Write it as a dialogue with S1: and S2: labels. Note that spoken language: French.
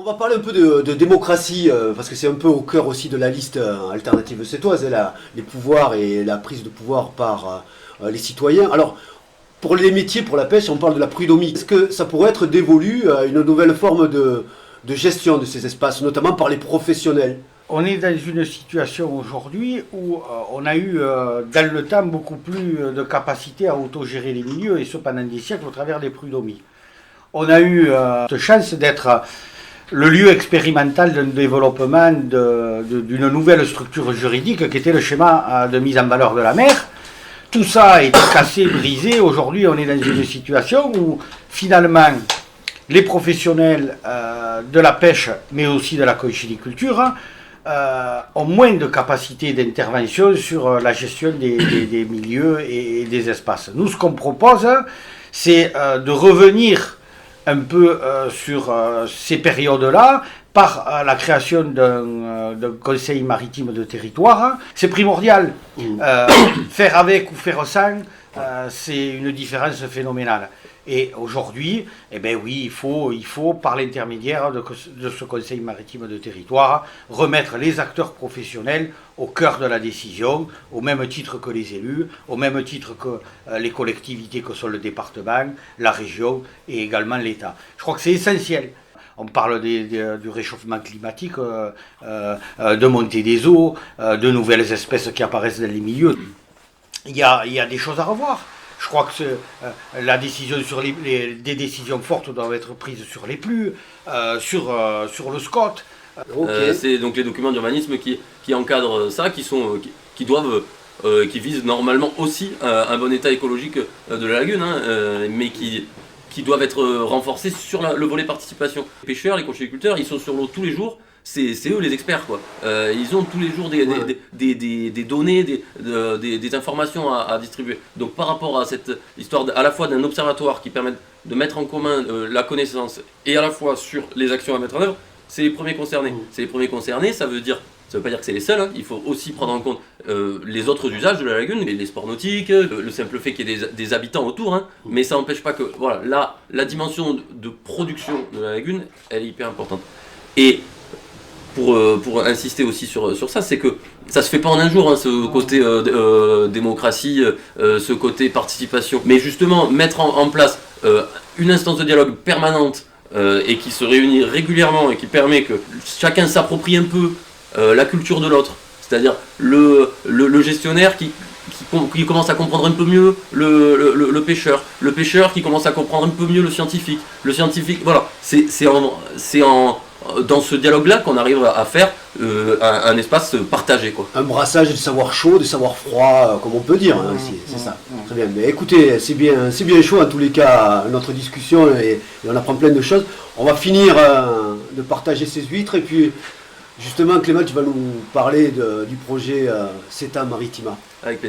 S1: On va parler un peu de démocratie, parce que c'est un peu au cœur aussi de la liste alternative sétoise, hein, les pouvoirs et la prise de pouvoir par les citoyens. Alors, pour les métiers, pour la pêche, on parle de la prud'homie. Est-ce que ça pourrait être dévolu à une nouvelle forme de gestion de ces espaces, notamment par les professionnels?
S2: On est dans une situation aujourd'hui où on a eu dans le temps beaucoup plus de capacité à autogérer les milieux, et ce pendant des siècles au travers des prud'homies. On a eu cette chance d'être le lieu expérimental d'un développement d'une nouvelle structure juridique qui était le schéma de mise en valeur de la mer. Tout ça a été cassé, brisé. Aujourd'hui, on est dans une situation où finalement les professionnels de la pêche, mais aussi de la conchyliculture, ont moins de capacité d'intervention sur la gestion des milieux et des espaces. Nous, ce qu'on propose, c'est de revenir un peu sur ces périodes-là par la création d'un conseil maritime de territoire. C'est primordial. Faire avec ou faire sans, c'est une différence phénoménale. Et aujourd'hui, eh ben oui, il faut par l'intermédiaire de ce conseil maritime de territoire, remettre les acteurs professionnels au cœur de la décision, au même titre que les élus, au même titre que les collectivités que sont le département, la région et également l'État. Je crois que c'est essentiel. On parle du réchauffement climatique, de montée des eaux, de nouvelles espèces qui apparaissent dans les milieux. Il y a des choses à revoir. Je crois que la décision sur des décisions fortes doivent être prises sur les pluies, sur le SCOT.
S3: Okay. C'est donc les documents d'urbanisme qui encadrent ça, qui visent normalement aussi un bon état écologique de la lagune, mais qui doivent être renforcés sur le volet participation. Les pêcheurs, les conchyliculteurs, ils sont sur l'eau tous les jours. C'est eux les experts, quoi. Ils ont tous les jours des données, des informations à distribuer. Donc par rapport à cette histoire à la fois d'un observatoire qui permet de mettre en commun la connaissance et à la fois sur les actions à mettre en œuvre, c'est les premiers concernés. C'est les premiers concernés, ça veut pas dire que c'est les seuls, il faut aussi prendre en compte les autres usages de la lagune, les sports nautiques, le simple fait qu'il y ait des habitants autour, mais ça n'empêche pas que voilà, la dimension de production de la lagune, elle est hyper importante. Et pour insister aussi sur ça, c'est que ça se fait pas en un jour, ce côté démocratie, ce côté participation. Mais justement, mettre en place une instance de dialogue permanente et qui se réunit régulièrement et qui permet que chacun s'approprie un peu la culture de l'autre. C'est-à-dire le gestionnaire qui commence à comprendre un peu mieux le pêcheur qui commence à comprendre un peu mieux le scientifique, voilà, dans ce dialogue-là qu'on arrive à faire un espace partagé, quoi.
S1: Un brassage de savoir chaud, de savoir froid, comme on peut dire, ici, c'est ça. Très bien. Mais écoutez, c'est bien chaud en tous les cas, notre discussion, et on apprend plein de choses. On va finir de partager ces huîtres, et puis justement, Clément, tu vas nous parler du projet CETA Maritima.
S3: Avec plaisir.